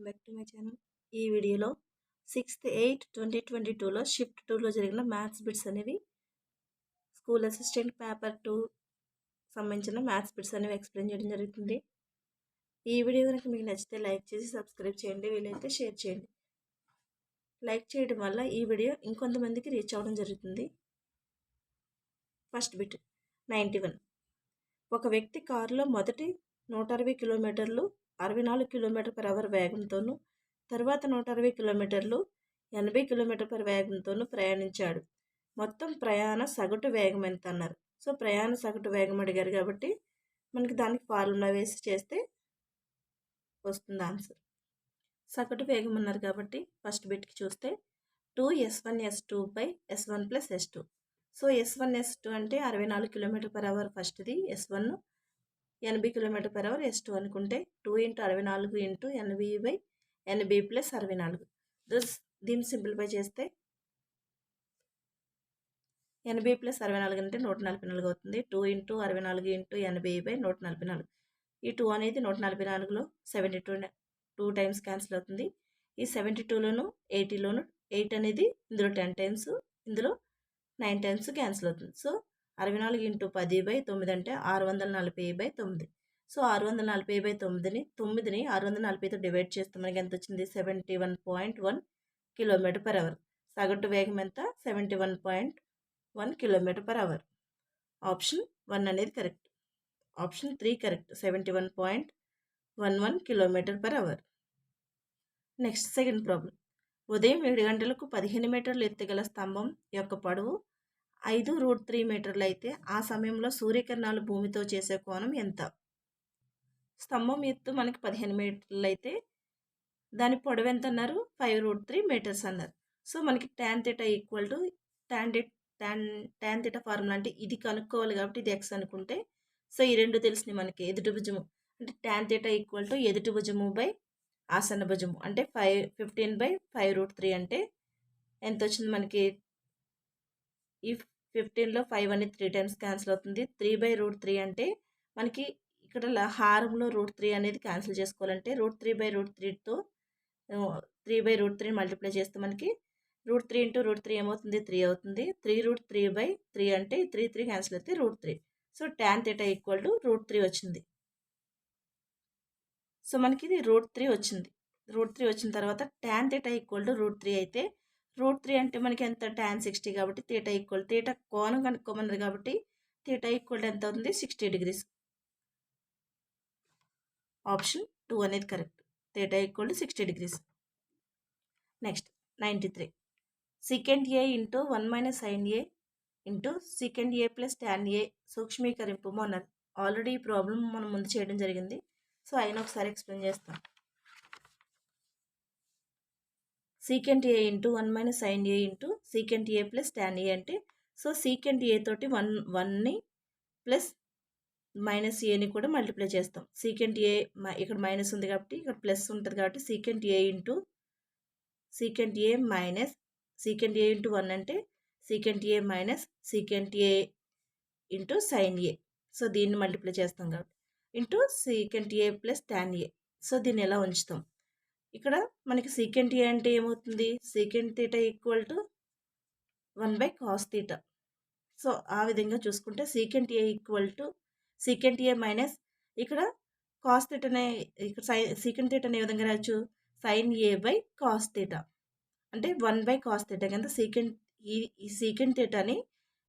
Welcome back to my channel. ఈ వీడియోలో 6/8/2022లో shift 2లో జరిగిన మ్యాథ్స్ బిట్స్ అనేవి స్కూల్ అసిస్టెంట్ పేపర్ 2 సంబంధించిన మ్యాథ్స్ బిట్స్ అనేవి ఎక్స్ప్లెయిన్ చేయడం జరుగుతుంది. ఈ వీడియో కనుక మీకు నచ్చితే లైక్ చేసి సబ్స్క్రైబ్ చేయండి, వీలైతే షేర్ చేయండి. లైక్ చేయడం వల్ల ఈ వీడియో ఇంకొంతమందికి రీచ్ అవ్వడం జరుగుతుంది. First bit 91. ఒక వ్యక్తి కారులో మొదటి 160 కిలోమీటర్లు 64 km/h వేగంతోనూ తర్వాత 160 కిలోమీటర్లు 80 km/h వేగంతోనూ ప్రయాణించాడు. మొత్తం ప్రయాణ సగటు వేగం ఎంత అన్నారు. సో ప్రయాణ సగటు వేగం అడిగారు కాబట్టి మనకి దానికి ఫార్ములా వేసి చేస్తే వస్తుంది ఆన్సర్. సగటు వేగం అన్నారు కాబట్టి ఫస్ట్ బిట్కి చూస్తే 2s1s2/s1 + s2. So s1 s2 అంటే 64 km/h ఫస్ట్ది s1, 80 km/h s2 అనుకుంటే 2 × 64 × 80/80 + 64. దీన్ని సింప్లిఫై చేస్తే 80 + 64 అంటే 144 అవుతుంది. 2 × 64 × 80/144. ఈ 2 అనేది 144లో 72 టైమ్స్ క్యాన్సిల్ అవుతుంది. ఈ 72లోను 80లోను 8 అనేది ఇందులో 10 టైమ్స్, ఇందులో 9 టైమ్స్ క్యాన్సిల్ అవుతుంది. సో 64 × 10/9 అంటే 640/9. సో 640/9ని 640తో డివైడ్ చేస్తే మనకి ఎంత వచ్చింది? 71.1 km/h. సగటు వేగం ఎంత? 71.1 km/h. ఆప్షన్ 1 అనేది correct. Option 3 correct. 71.11 km/h. Next second problem. ఉదయం 7 గంటలకు 15 మీటర్లు ఎత్తుగల స్తంభం యొక్క పొడవు 5√3 మీటర్లు అయితే ఆ సమయంలో సూర్యకిరణాలు భూమితో చేసే కోణం ఎంత? స్తంభం ఎత్తు మనకి 15 మీటర్లు అయితే దాని పొడవు ఎంత అన్నారు? 5√3 మీటర్స్ అన్నారు. సో మనకి tan θ ఫార్ములా అంటే ఇది కనుక్కోవాలి కాబట్టి ఇది x అనుకుంటే, సో ఈ రెండు తెలిసినాయి మనకి. ఎదుటి భుజము అంటే tan θ ఎదుటి భుజము బై ఆసన్న భుజము అంటే 15/5√3 అంటే ఎంత వచ్చింది మనకి? ఈ 15లో 5 అనేది 3 టైమ్స్ క్యాన్సిల్ అవుతుంది. 3/√3 అంటే మనకి ఇక్కడ హారంలో √3 అనేది క్యాన్సిల్ చేసుకోవాలంటే √3/√3తో 3/√3 మల్టిప్లై చేస్తే మనకి √3 × √3 ఏమవుతుంది? 3 అవుతుంది. 3√3/3 అంటే 3 క్యాన్సిల్ అయితే √3. సో tan θ √3 వచ్చింది. సో మనకి ఇది √3 వచ్చింది. √3 వచ్చిన తర్వాత tan θ √3 అయితే √3 అంటే మనకి ఎంత? tan 60 కాబట్టి θ కోణం కనుక్కోమన్నది కాబట్టి θ ఎంత అవుతుంది? 60 degrees. ఆప్షన్ 2 అనేది correct. θ 60 degrees. Next 93. secant a × 1 - sin a × secant a + tan a సూక్ష్మీకరింపు అన్నారు. ఆల్రెడీ ఈ ప్రాబ్లం మనం ముందు చేయడం జరిగింది. సో అయినా ఒకసారి ఎక్స్ప్లెయిన్ చేస్తాం. secant a × 1 - sin a × secant a + tan a అంటే సో secant a తోటి 1ని ప్లస్ -aని కూడా మల్టిప్లై చేస్తాం. secant a ఇక్కడ మైనస్ ఉంది కాబట్టి ఇక్కడ ప్లస్ ఉంటుంది కాబట్టి secant a × secant a × 1 అంటే secant a - secant a × sin a. So దీన్ని మల్టిప్లై చేస్తాం కాబట్టి secant a + tan a. So దీన్ని ఎలా ఉంచుతాం? ఇక్కడ మనకి secant a అంటే ఏమవుతుంది? secant θ = 1/cos θ. సో ఆ విధంగా చూసుకుంటే secant a ఇక్కడ cos θ ఇక్కడ secant θ ఏ విధంగా రాయొచ్చు? sin a/cos θ అంటే 1/cos θ కింద ఈ secant θని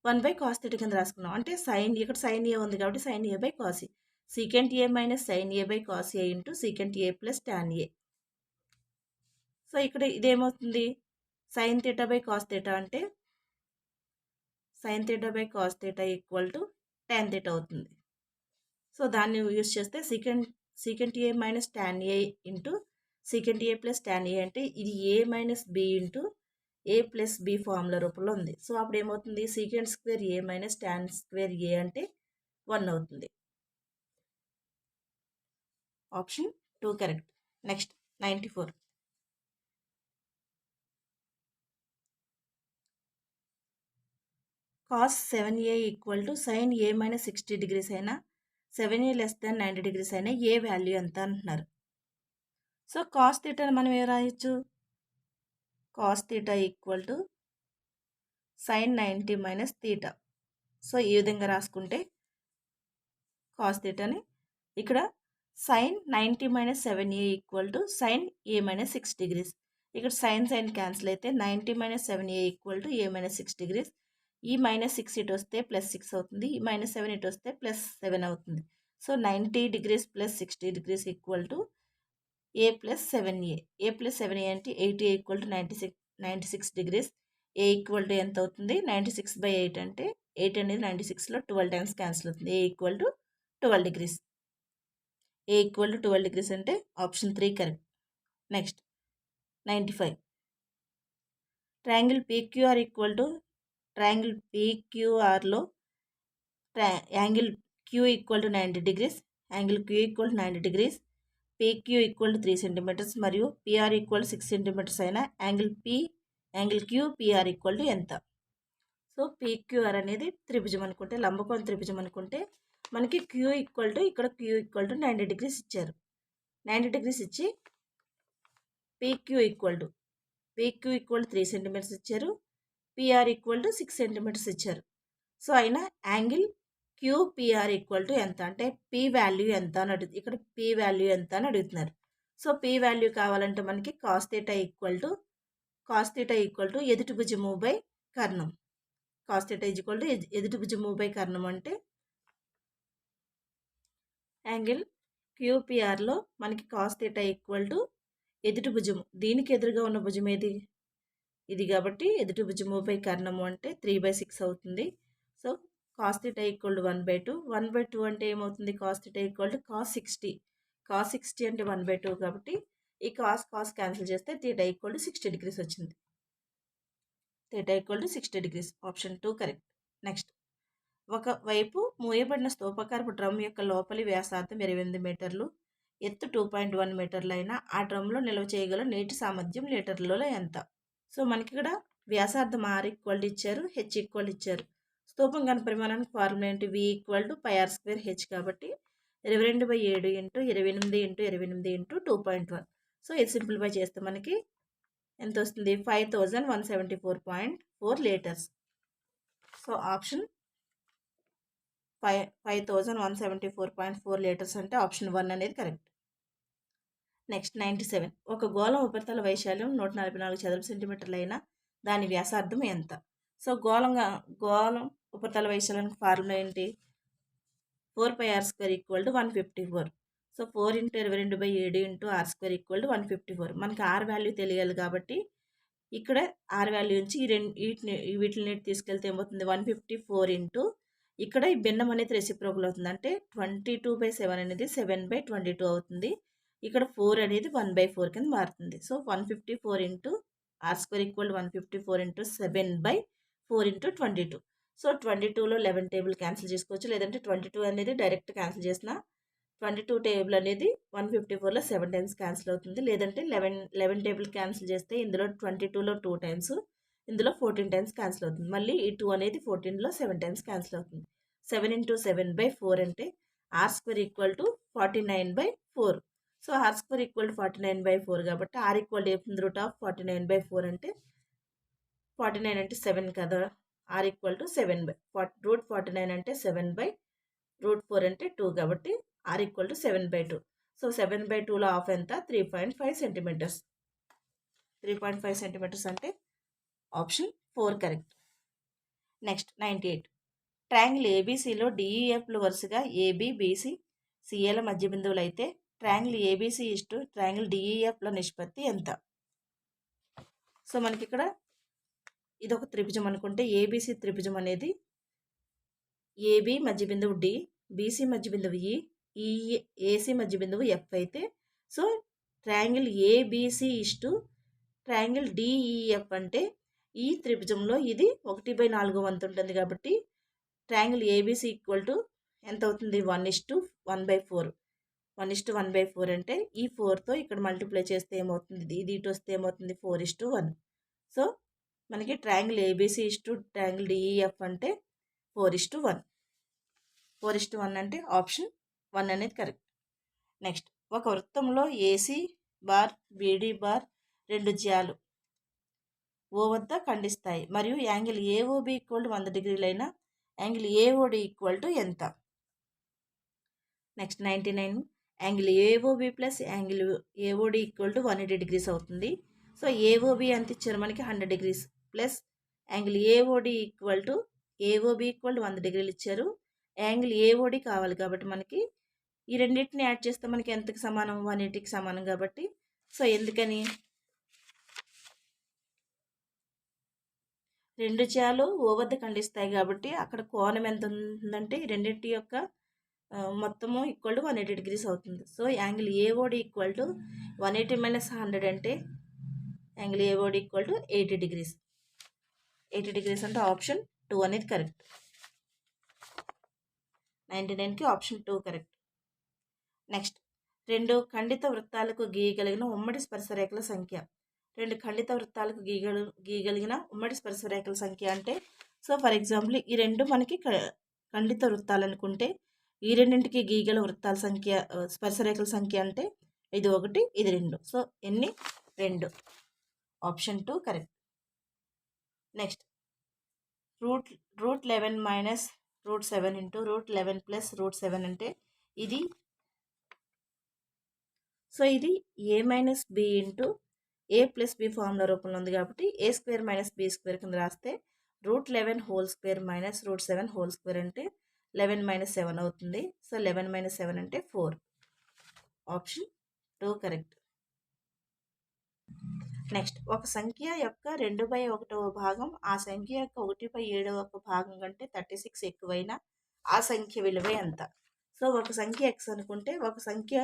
1/cos θ కింద రాసుకున్నాం. అంటే ఇక్కడ sin a ఉంది కాబట్టి sin a/cos a. secant a - sin a/cos a × secant a + tan a. So ఇక్కడ ఇదేమవుతుంది? sin θ/cos θ అంటే sin θ/cos θ = tan θ అవుతుంది. సో దాన్ని యూజ్ చేస్తే secant a - tan a × secant a + tan a అంటే ఇది a - b × a + b formula రూపంలో ఉంది. So అప్పుడు ఏమవుతుంది? secant square a - tan square a అంటే 1 అవుతుంది. Option 2 correct. Next 94. cos 7a = sin a - 60 degrees అయినా 7a < 90 degrees అయినా ఏ వాల్యూ ఎంత అంటున్నారు. సో కాస్ థీటాని మనం ఏం రాయొచ్చు, cos theta equal to sine 90 minus theta. So ఈ విధంగా రాసుకుంటే కాస్ థీటాని ఇక్కడ sine 90 minus 7a equal to sine A minus 6 degrees. ఇక్కడ సైన్ క్యాన్సిల్ అయితే 90 minus 7a equal to A minus 6 degrees. ఈ మైనస్ 6 ఇటు వస్తే ప్లస్ 6 అవుతుంది, ఈ మైనస్ 7 ఇటు వస్తే ప్లస్ 7 అవుతుంది. So 90 degrees plus 60 degrees equal to A plus 7a. A plus 7a అంటే 80 equal to 96 degrees. A equal to ఎంత అవుతుంది, 96/8 అంటే 8 అనేది 96లో 12 టైమ్స్ క్యాన్సిల్ అవుతుంది. A equal to 12 degrees. A equal to 12 degrees అంటే option 3 correct. Next 95. Triangle PQR equal to triangle పీక్యూఆర్లో angle Q equal to 90 degrees, angle Q equal to 90 degrees, PQ equal to 3 centimetres మరియు PR equal 6 centimetres అయిన angle Q PR equal to ఎంత. So PQR అనేది త్రిభుజం అనుకుంటే, లంబకోణ త్రిభుజం అనుకుంటే మనకి క్యూ ఈక్వల్ టు ఇక్కడ క్యూ ఈక్వల్ టు 90 డిగ్రీస్ ఇచ్చారు. 90 డిగ్రీస్ ఇచ్చి పీక్యూ ఈక్వల్ టు 3 సెంటీమీటర్స్ ఇచ్చారు, పిఆర్ ఈక్వల్ టు 6 సెంటీమీటర్స్ ఇచ్చారు. సో అయినా యాంగిల్ క్యూపిఆర్ ఈక్వల్ టు ఎంత అంటే పీ వాల్యూ ఎంత అని అడుగుతుంది. ఇక్కడ పీ వాల్యూ ఎంత అని అడుగుతున్నారు. సో పీ వాల్యూ కావాలంటే మనకి కాస్ థీటా ఈక్వల్ టు ఎదుటి భుజము బై కర్ణం. కాస్ థీటా ఈక్వల్ టు ఎదుటి భుజము బై కర్ణం అంటే యాంగిల్ క్యూపిఆర్లో మనకి కాస్ థీటా ఈక్వల్ టు ఎదుటి భుజము, దీనికి ఎదురుగా ఉన్న భుజం ఏది, ఇది కాబట్టి ఎదుటి భుజము బై కర్ణము అంటే 3/6 అవుతుంది. So cos theta equal to 1/2. 1/2 అంటే ఏమవుతుంది, cos theta equal to cos 60. Cos 60 అంటే 1/2 కాబట్టి ఈ కాస్ క్యాన్సిల్ చేస్తే థీటా ఈక్వల్ టు 60 డిగ్రీస్ వచ్చింది. Theta equal to 60 degrees. Option 2 correct. Next, ఒకవైపు మూయబడిన స్తూపాకారపు డ్రమ్ యొక్క లోపలి వ్యాసార్థం 28 మీటర్లు, ఎత్తు 2.1 మీటర్లు అయినా ఆ డ్రమ్లో నిల్వ చేయగల నీటి సామర్థ్యం లీటర్లలో ఎంత. సో మనకి ఇక్కడ వ్యాసార్థం r ఈక్వల్ ఇచ్చారు, హెచ్ ఈక్వల్ ఇచ్చారు. స్తూపం గణ పరిమాణానికి ఫార్ములా ఏంటి, v equal to πr square H కాబట్టి 22/7 ఇంటూ 28 ఇంటూ 28 ఇంటూ 2.1. సో ఇది సింప్లిఫై చేస్తే మనకి ఎంత వస్తుంది, 5174.4 లీటర్స్. సో ఆప్షన్ 5174.4 లీటర్స్ అంటే ఆప్షన్ 1 అనేది కరెక్ట్. నెక్స్ట్ 97. ఒక గోళం ఉపరితల వైశాల్యం 144 చదరపు సెంటీమీటర్లు అయినా దాని వ్యాసార్థం ఎంత. సో గోళం ఉపరితల వైశాల్యానికి ఫార్ములా ఏంటి, 4πr square equal to 154. So 4 into 22/7 into r square equal to 154. మనకి r వాల్యూ తెలియాలి కాబట్టి ఇక్కడ r వాల్యూ నుంచి వీటిని తీసుకెళ్తే ఏమవుతుంది, 154 ఇంటూ ఇక్కడ ఈ భిన్నం అనేది రెసిప్రోకల్ అవుతుంది అంటే 22/7 అనేది 7/22 అవుతుంది. ఇక్కడ 4 అనేది 1/4 కింద మారుతుంది. So 154 into r square equal 154 into 7/4 into 22. So 22లో 11 టేబుల్ క్యాన్సిల్ చేసుకోవచ్చు, లేదంటే 22 అనేది డైరెక్ట్ క్యాన్సిల్ చేసిన 22 టేబుల్ అనేది 154లో 7 టైమ్స్ క్యాన్సిల్ అవుతుంది, లేదంటే 11 టేబుల్ క్యాన్సిల్ చేస్తే ఇందులో 22లో 2 టైమ్స్, ఇందులో 14 టైమ్స్ క్యాన్సిల్ అవుతుంది. మళ్ళీ ఈ 2 అనేది 14లో 7 టైమ్స్ క్యాన్సిల్ అవుతుంది. 7 ఇంటూ 7/4 అంటే r square equal to 49/4. So r square equal to 49/4 కాబట్టి r equal to root of 49/4 అంటే 49 అంటే 7 కదా, r ఈక్వల్ టు 7/రూట్ 49 అంటే 7/రూట్ 4 అంటే 2 కాబట్టి r ఈక్వల్ టు 7/2. సో 7/2లో హాఫ్ ఎంత, 3.5 సెంటీమీటర్స్. 3.5 సెంటీమీటర్స్ అంటే ఆప్షన్ 4 కరెక్ట్. నెక్స్ట్ 98. ట్రయాంగిల్ ఏబీసీలో డిఈఎఫ్లు వరుసగా ఏబీ బీసీ సిఏల మధ్య బిందువులు అయితే ట్రయాంగిల్ ఏబీసీ ఇస్టు ట్రయాంగిల్ డిఈఎఫ్ల నిష్పత్తి ఎంత. సో మనకి ఇక్కడ ఇది ఒక త్రిభుజం అనుకుంటే ఏబీసీ త్రిభుజం అనేది ఏబీ మధ్య బిందువు డి, బీసీ మధ్య బిందువు ఈ, ఏసీ మధ్య బిందువు ఎఫ్ అయితే so triangle ABC is to triangle DEF అంటే ఈ త్రిభుజంలో ఇది 1/4 వంతు ఉంటుంది కాబట్టి ట్రయాంగిల్ ఏబీసీ ఈక్వల్ టు ఎంత అవుతుంది, 1:1/4. 1:1/4 అంటే ఈ 4తో ఇక్కడ మల్టిప్లై చేస్తే ఏమవుతుంది, ఇది ఇటు వస్తే ఏమవుతుంది, 4:1. సో మనకి triangle ABC is to triangle DEF అంటే 4:1. 4:1 అంటే ఆప్షన్ 1 అనేది కరెక్ట్. నెక్స్ట్, ఒక వృత్తంలో ఏసీ బార్ బీడీ బార్ రెండు జ్యాలు ఓ వద్ద ఖండిస్తాయి మరియు యాంగిల్ ఏఓబి ఈక్వల్ టు 100 డిగ్రీలైన యాంగిల్ ఏఓడి ఈక్వల్ టు ఎంత? Next 99 angle AOB plus angle AOD equal to 180 degrees అవుతుంది. సో ఏఓబి ఎంత ఇచ్చారు మనకి 100 degrees plus angle AOD equal to AOB equal to 100 డిగ్రీలు ఇచ్చారు. యాంగిల్ ఏఓడి కావాలి కాబట్టి మనకి ఈ రెండింటిని యాడ్ చేస్తే మనకి ఎంతకి సమానం? 180కి సమానం కాబట్టి సో ఎందుకని రెండు జ్యాలు ఓ వద్ద ఖండిస్తాయి కాబట్టి అక్కడ కోణం ఎంత ఉందంటే ఈ రెండింటి యొక్క మొత్తము ఈక్వల్ టు 180 డిగ్రీస్ అవుతుంది. So angle AOD equal to 180 minus 100 అంటే angle AOD equal to 80 degrees. 80 degrees అంటే ఆప్షన్ 2 అనేది కరెక్ట్. 99కి ఆప్షన్ 2 కరెక్ట్. నెక్స్ట్ రెండు ఖండిత వృత్తాలకు గీయగలిగిన ఉమ్మడి స్పర్శరేఖల సంఖ్య. రెండు ఖండిత వృత్తాలకు గీయగలిగిన ఉమ్మడి స్పర్శరేఖల సంఖ్య అంటే సో ఫర్ ఎగ్జాంపుల్ ఈ రెండు మనకి ఖండిత వృత్తాలు అనుకుంటే ఈ రెండింటికి గీయగల వృత్తాల సంఖ్య స్పర్శరేఖల సంఖ్య అంటే ఇది 1 ఇది 2. సో ఎన్ని? 2. Option 2 correct. Next root 11 minus root 7 into root 11 plus root 7 అంటే ఇది సో ఇది A minus B into A plus B formula రూపంలో ఉంది కాబట్టి A square minus B square కింద రాస్తే root 11 whole square minus root 7 whole square అంటే 11 minus 7 అవుతుంది. సో 11 మైనస్ 7 అంటే 4. Option 2 correct. నెక్స్ట్ ఒక సంఖ్య యొక్క 2/1వ భాగం ఆ సంఖ్య యొక్క 1/7వ భాగం కంటే 36 ఎక్కువైన ఆ సంఖ్య విలువ ఎంత? సో ఒక సంఖ్య ఎక్స్ అనుకుంటే ఒక సంఖ్య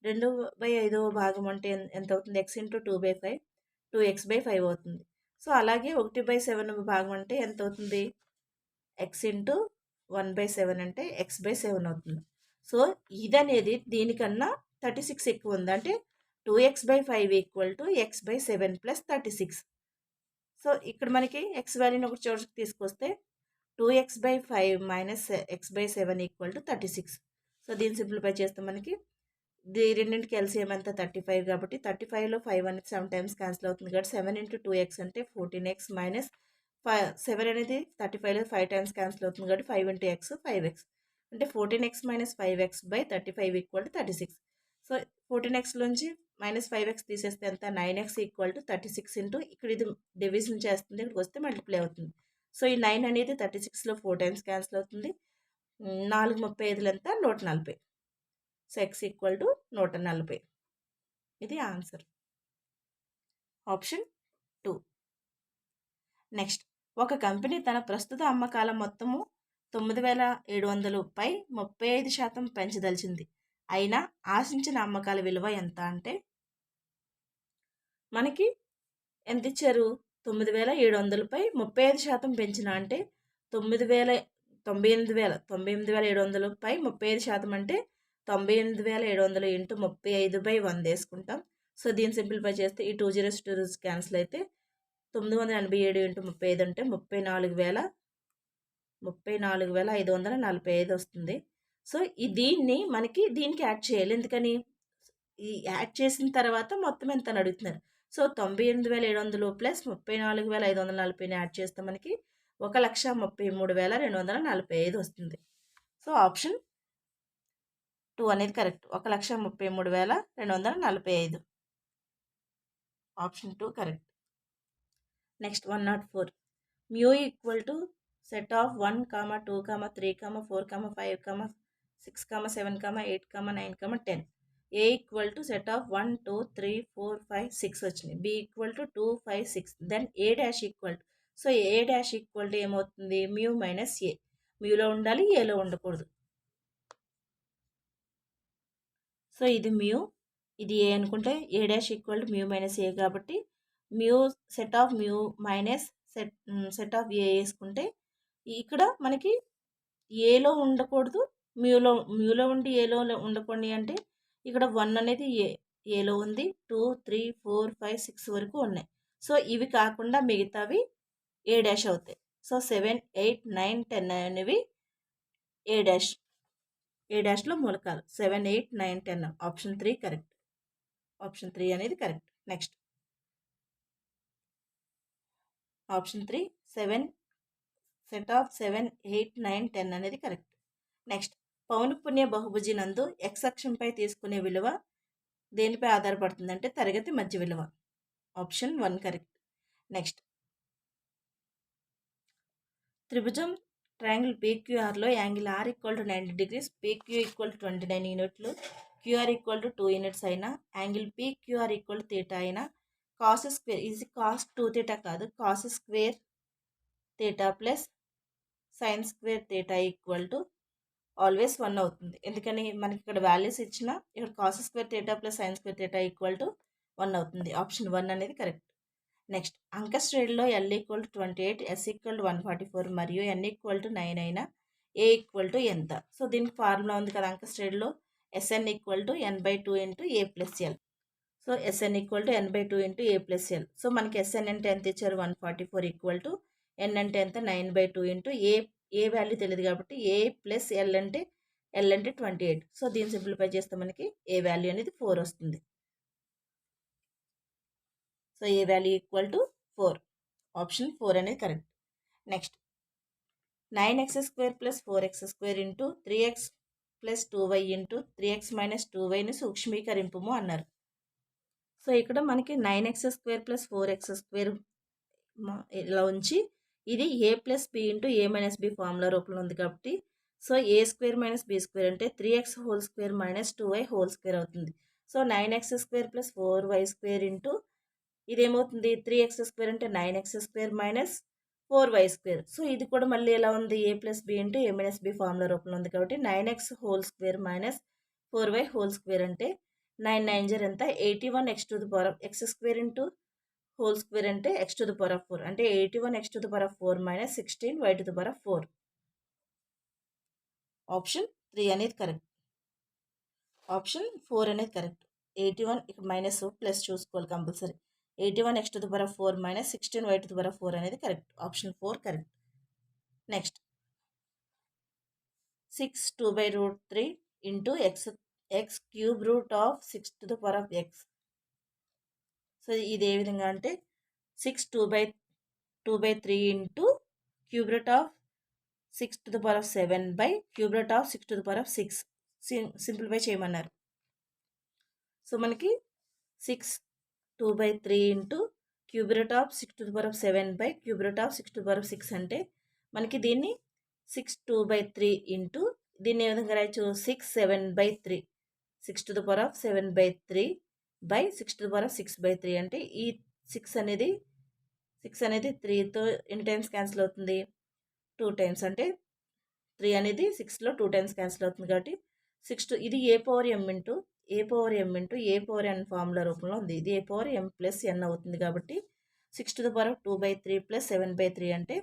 2/5వ భాగం అంటే ఎంత అవుతుంది? ఎక్స్ ఇంటూ 2/5 2x/5 అవుతుంది. సో అలాగే 1/7వ భాగం అంటే ఎంత అవుతుంది? ఎక్స్ ఇంటూ 1/7 అంటే x/7 అవుతుంది. సో ఇది అనేది దీనికన్నా 36 ఎక్కువ ఉంది అంటే 2x/5 equal to x/7 plus 36. So ఇక్కడ మనకి ఎక్స్ వాల్యూని ఒకటి చోటుకి తీసుకొస్తే 2x/5 minus x/7 equal to 36. So దీన్ని సింప్లిఫై చేస్తే మనకి రెండింటికి ఎల్సిఎం ఎంత? 35 కాబట్టి 35లో 5 అనేది 7 టైమ్స్ క్యాన్సిల్ అవుతుంది కాబట్టి 7 ఇంటూ 2x అంటే 14x మైనస్ 7 అనేది 35లో 5 టైమ్స్ క్యాన్సిల్ అవుతుంది కాబట్టి 5 ఇంటూ x 5x అంటే 14x minus 5x/35 equal to 36. So 14x నుంచి మైనస్ 5x తీసేస్తే ఎంత? 9x ఈక్వల్ టు 36 ఇంటూ ఇక్కడ ఇది డివిజన్ చేస్తుంది, ఇక్కడికి వస్తే మల్టిప్లై అవుతుంది. సో ఈ 9 అనేది 36లో 4 టైమ్స్ క్యాన్సిల్ అవుతుంది. 4 35 ఎంత? 140. So x equal to 140. ఇది ఆన్సర్. ఆప్షన్ 2. నెక్స్ట్ ఒక కంపెనీ తన ప్రస్తుత అమ్మకాల మొత్తము 9,700పై 35% పెంచదలిచింది. అయినా ఆశించిన అమ్మకాల విలువ ఎంత అంటే మనకి ఎంత ఇచ్చారు? 9,700పై 35% పెంచిన అంటే 98,700పై 35% అంటే 98,700 ఇంటూ 35/100 వేసుకుంటాం. సో దీన్ని సింప్లిఫై చేస్తే ఈ 2 జీరోస్ 2 జీరోస్ క్యాన్సిల్ అయితే 987 ఇంటూ 35 అంటే 34,545 వస్తుంది. సో దీన్ని మనకి దీనికి యాడ్ చేయాలి. ఎందుకని? ఈ యాడ్ చేసిన తర్వాత మొత్తం ఎంత అని అడుగుతున్నారు. సో 98,700 ప్లస్ 34,545 యాడ్ చేస్తే మనకి 1,33,245 వస్తుంది. సో ఆప్షన్ 2 అనేది correct. 1,33,245. Option 2 correct. Next 104 mu equal to set of 1, 2, 3, 4, 5, 6, 7, 8, 9, 10. A equal to set of 1, 2, 3, 4, 5, 6 వచ్చినాయి. B equal to 2, 5, 6. Then A dash equal to so A dash equal to ఏమవుతుంది? Mu minus A. మ్యూలో ఉండాలి, ఏలో ఉండకూడదు. So ఇది mu, ఇది A అనుకుంటే A dash equal to mu minus A కాబట్టి mu set of mu minus set of A వేసుకుంటే ఇక్కడ మనకి ఏలో ఉండకూడదు, మ్యూలో ఉండి ఏలో ఉండకూడదు అంటే ఇక్కడ 1 అనేది ఏలో ఉంది, 2, 3, 4, 5, 6 వరకు ఉన్నాయి. సో ఇవి కాకుండా మిగతావి ఏ డాష్ అవుతాయి. సో 7, 8, 9, 10 అనేవి ఏ డాష్లో మూలకాలు. 7, 8, 9, 10. Option 3 correct. ఆప్షన్ 3 అనేది correct. Next option 3 7 set of 7 8 9 10 అనేది కరెక్ట్. నెక్స్ట్ పౌనఃపున్య బహుభుజి నందు x అక్షంపై తీసుకునే విలువ దేనిపై ఆధారపడుతుందంటే తరగతి మధ్య విలువ. Option 1 correct. నెక్స్ట్ త్రిభుజం ట్రయాంగిల్ PQRలో angle R equal to 90 degrees, PQ equal to 29 యూనిట్లు, QR ఈక్వల్ టు 2 యూనిట్స్ అయినా angle PQR equal to theta అయినా కాస్ స్క్వేర్ ఇది కాస్ 2 థీటా కాదు, cos square theta plus sine square theta equal to always 1 అవుతుంది. ఎందుకని మనకి ఇక్కడ values ఇచ్చిన ఇక్కడ cos square theta plus sine square theta equal to 1 అవుతుంది. ఆప్షన్ 1 అనేది కరెక్ట్. నెక్స్ట్ అంక శ్రేణిలో L equal to 28, S equal to 144 మరియు N ఈక్వల్ టు 9 అయినా A ఈక్వల్ టు ఎంత? సో దీనికి ఫార్ములా ఉంది కదా అంక శ్రేణిలో SN equal to n/2 into A plus L. So SN equal to n/2 into A plus L. So మనకి SN అంటే ఎంత ఇచ్చారు 144 ఈక్వల్ టు N అంటే ఎంత 9/2 ఇంటూ ఏ వాల్యూ తెలియదు కాబట్టి A ప్లస్ L అంటే 28. సో దీన్ని సింప్లిఫై చేస్తే మనకి ఏ వాల్యూ అనేది 4 వస్తుంది. So A value equal to 4. Option 4 అనేది correct. Next 9x² plus 4x² into 3x plus 2y into 3x minus 2yని సూక్ష్మీకరింపుము అన్నారు. సో ఇక్కడ మనకి 9x² ప్లస్ 4x² ఇలా ఉంచి ఇది A plus B into A minus B formula రూపంలో ఉంది కాబట్టి సో A² మైనస్ B² అంటే 3x² మైనస్ 2y² అవుతుంది. So 9x² plus 4y² into ఇదేమవుతుంది 3x² అంటే 9x² మైనస్ 4y². సో ఇది కూడా మళ్ళీ ఎలా ఉంది A plus B into A minus B formula రూపంలో ఉంది కాబట్టి 9x² మైనస్ 4y² అంటే 9 9 ఎంత 81x² ఇంటూ హోల్ స్క్వేర్ అంటే x⁴ అంటే 81x⁴ మైనస్ 16y⁴. ఆప్షన్ 3 అనేది కరెక్ట్. ఆప్షన్ 4 అనేది కరెక్ట్. 81 ఇక్కడ మైనస్ ప్లస్ చూసుకోవాలి కంపల్సరీ. 81x⁴ మైనస్ 16y⁴ అనేది correct. Option 4 correct. Next 6 2/√3 into x cube root of 6⁴ so ఇది ఏ విధంగా అంటే 6 2/3 into cube root of 6⁷ by cube root of 6⁶ simplify చేయమన్నారు. So మనకి 6 2/3 into cube root of 6⁷ by cube root of 6⁶ అంటే మనకి దీన్ని 6 2/3 into దీన్ని ఏ విధంగా రాయొచ్చు 6 7/3 6⁷ బై 6⁶/3 అంటే ఈ 6 అనేది 3తో ఎన్ని టైమ్స్ క్యాన్సిల్ అవుతుంది 2 టైమ్స్ అంటే 3 అనేది 6లో 2 టైమ్స్ క్యాన్సిల్ అవుతుంది కాబట్టి 6 ఇది A power m into A power n formula రూపంలో ఉంది. ఇది A power m plus n అవుతుంది కాబట్టి 6⁴ ప్లస్ 7/3 అంటే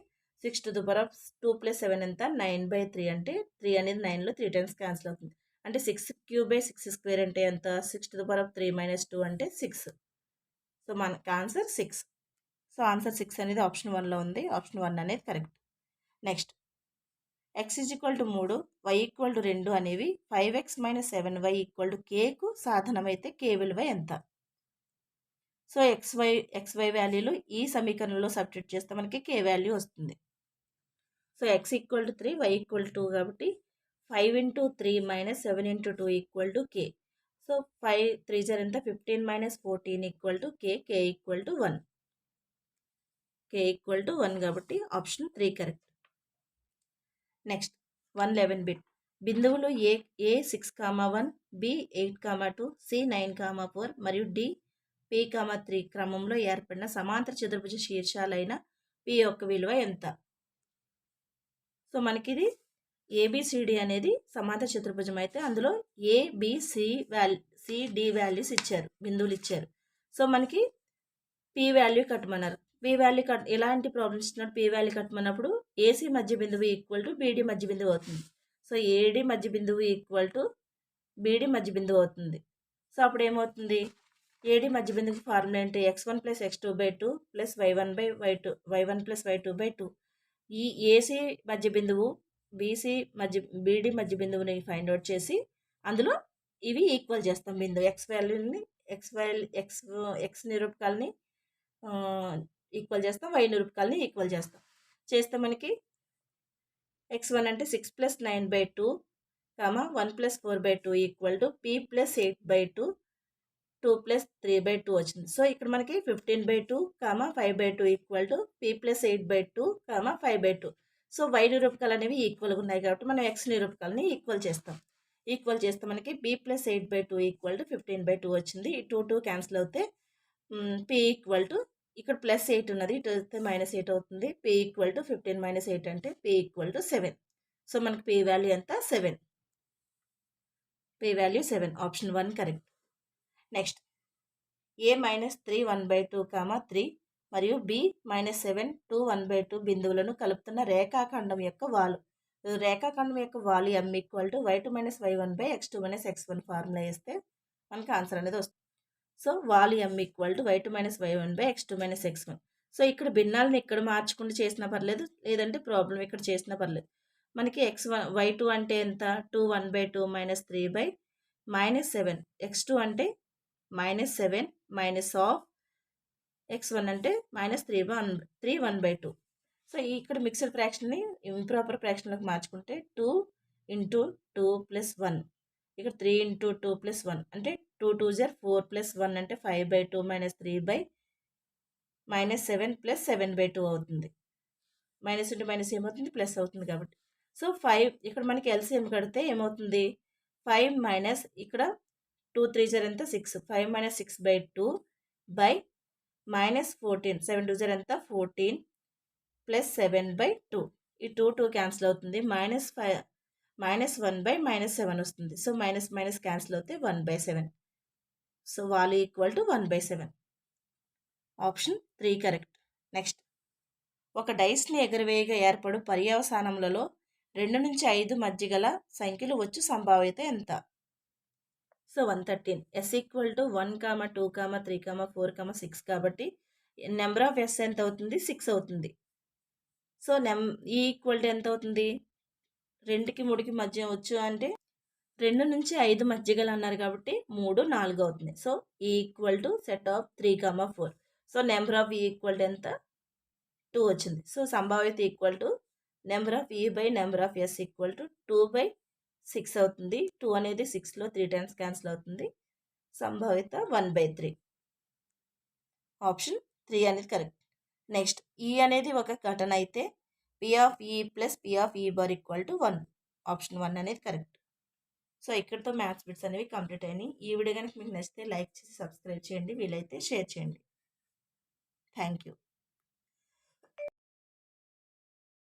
6⁴ ప్లస్ 7 ఎంత 9/3 అంటే 3 అనేది 9లో 3 టైమ్స్ క్యాన్సిల్ అవుతుంది. అంటే 6³ అంటే ఎంత 6⁴ మైనస్ 2 అంటే 6. సో మనకి ఆన్సర్ 6. సో ఆన్సర్ 6 అనేది ఆప్షన్ 1లో ఉంది. ఆప్షన్ 1 అనేది కరెక్ట్. నెక్స్ట్ x = 3 y = 2 అనేవి 5x - 7y = kకు సాధనమైతే k విలువ ఎంత? సో xy వాల్యూలు ఈ సమీకరణంలో సబ్స్టిట్యూట్ చేస్తే మనకి k వాల్యూ వస్తుంది. సో x = 3 y = 2 కాబట్టి 5 × 3 - 7 × 2 = k. సో 5 3 ఎంత 15 - 14 = k. k = 1. k = 1 కాబట్టి ఆప్షన్ 3 కరెక్ట్. నెక్స్ట్ 111 బిట్ బిందువులు A 6,1 B 8,2 C 9,4 మరియు D P, 3 క్రమంలో ఏర్పడిన సమాంతర చతుర్భుజ శీర్షాలైన P యొక్క విలువ ఎంత? సో మనకి ఇది ABCD అనేది సమాంతర చతుర్భుజం అయితే అందులో ABCD వాల్యూస్ ఇచ్చారు, బిందువులు ఇచ్చారు. సో మనకి P వాల్యూ కట్టమన్నారు. P వాల్యూ ఎలాంటి ప్రాబ్లమ్స్ ఇచ్చినప్పుడు P వాల్యూ కట్టమన్నప్పుడు AC మధ్య బిందువు ఈక్వల్ టు BD మధ్య బిందువు అవుతుంది. సో AD మధ్య బిందువు ఈక్వల్ టు BD మధ్య బిందువు అవుతుంది. సో అప్పుడు ఏమవుతుంది AD మధ్య బిందువు ఫార్ములా ఏంటి x1 + x2/2 plus y1 + y2/2. ఈ AC మధ్య బిందువు BD మధ్య బిందువుని ఫైండ్ అవుట్ చేసి అందులో ఇవి ఈక్వల్ చేస్తాం బిందువు x వాల్యూని ఎక్స్ ఎక్స్ నిరూపకాలని ఈక్వల్ చేస్తాం, వై నిరూపకాలని ఈక్వల్ చేస్తాం. చేస్తే మనకి x1 అంటే 6+9/2, 1+4/2 ఈక్వల్ టు p + 8/2, 2+3/2 వచ్చింది. సో ఇక్కడ మనకి 15/2, 5/2 equal to p + 8/2, 5/2. So y నిరూపకాలు అనేవి ఈక్వల్గా ఉన్నాయి కాబట్టి మనం x నిరూపకాలని ఈక్వల్ చేస్తాం. ఈక్వల్ చేస్తే మనకి p + 8/2 ఈక్వల్ టు 15/2 వచ్చింది. ఈ 2 క్యాన్సిల్ అవుతే p ఈక్వల్ టు ఇక్కడ +8 ఉన్నది, ఇటు వస్తే -8 అవుతుంది. p ఈక్వల్ టు 15 - 8 అంటే p ఈక్వల్ టు 7. సో మనకి p వాల్యూ ఎంత? 7. p value 7. Option 1 correct. Next a - 3 1/2, 3 మరియు b - 7 2 1/2 బిందువులను కలుపుతున్న రేఖాఖండం యొక్క వాలు. రేఖాఖండం యొక్క వాలు m equal to y2 - y1/x2 - x1 formula వేస్తే మనకి ఆన్సర్ అనేది వస్తుంది. సో వాలు m equal to y2 - y1/x2 - x1. So ఇక్కడ భిన్నాలను ఇక్కడ మార్చుకుంటూ చేసినా పర్లేదు, లేదంటే ప్రాబ్లం ఇక్కడ చేసినా పర్లేదు. మనకి y2 అంటే ఎంత? 2 1/2 - 3/-7. x2 అంటే -7 మైనస్ ఆఫ్ x1 అంటే -3 1/2. సో ఇక్కడ మిక్స్డ్ ఫ్రాక్షన్ని ఇంప్రాపర్ ఫ్రాక్షన్లోకి మార్చుకుంటే 2 × 2 + 1, ఇక్కడ 3 × 2 + 1 అంటే 2 2 జర్ 4 + 1 అంటే 5/2 - 3/-7 + 7/2 అవుతుంది. మైనస్ ఇంటూ మైనస్ ఏమవుతుంది? ప్లస్ అవుతుంది కాబట్టి. సో 5 ఇక్కడ మనకి ఎల్సిఎం కడితే ఏమవుతుంది? 5 మైనస్ ఇక్కడ 2 3 జర్ ఎంత? 6. 5 - 6/2 -14. 7 2 జర్ ఎంత? 14 + 7/2. ఈ 2 క్యాన్సిల్ అవుతుంది. -1/-7 వస్తుంది. సో మైనస్ క్యాన్సిల్ అవుతే 1/7. So value equal to 1/7. Option 3 correct. Next ఒక డైస్ని ఎగరవేయగా ఏర్పడు పర్యవసానములలో 2 నుంచి 5 మధ్య గల సంఖ్యలు వచ్చు సంభావ్యత ఎంత? సో 113. s ఈక్వల్ టు 1, 2, 3, 4, 6 కాబట్టి నెంబర్ ఆఫ్ s ఎంత అవుతుంది? 6 అవుతుంది. సో ఈ ఈక్వల్ టు ఎంత అవుతుంది? 2కి 3కి మధ్య వచ్చు అంటే 2 నుంచి 5 మధ్య గల అన్నారు కాబట్టి 3 4 అవుతుంది. So E equal to set of 3, 4. So number of E equal to ఎంత? 2 వచ్చింది. సో సంభావ్యత equal to number of E by number of S equal to 2/6 అవుతుంది. 2 అనేది 6లో 3 టైమ్స్ క్యాన్సిల్ అవుతుంది. సంభావ్యత 1/3. ఆప్షన్ 3 అనేది కరెక్ట్. నెక్స్ట్ ఈ అనేది ఒక ఘటన అయితే P ఆఫ్ ఈ ప్లస్ P ఆఫ్ ఈ బార్ ఈక్వల్ టు 1. ఆప్షన్ 1 అనేది కరెక్ట్. సో ఇక్కడితో మ్యాథ్స్ బిట్స్ అనేవి కంప్లీట్ అయినాయి. ఈ వీడియో కనుక మీకు నచ్చితే లైక్ చేసి సబ్స్క్రైబ్ చేయండి, వీలైతే షేర్ చేయండి. Thank you.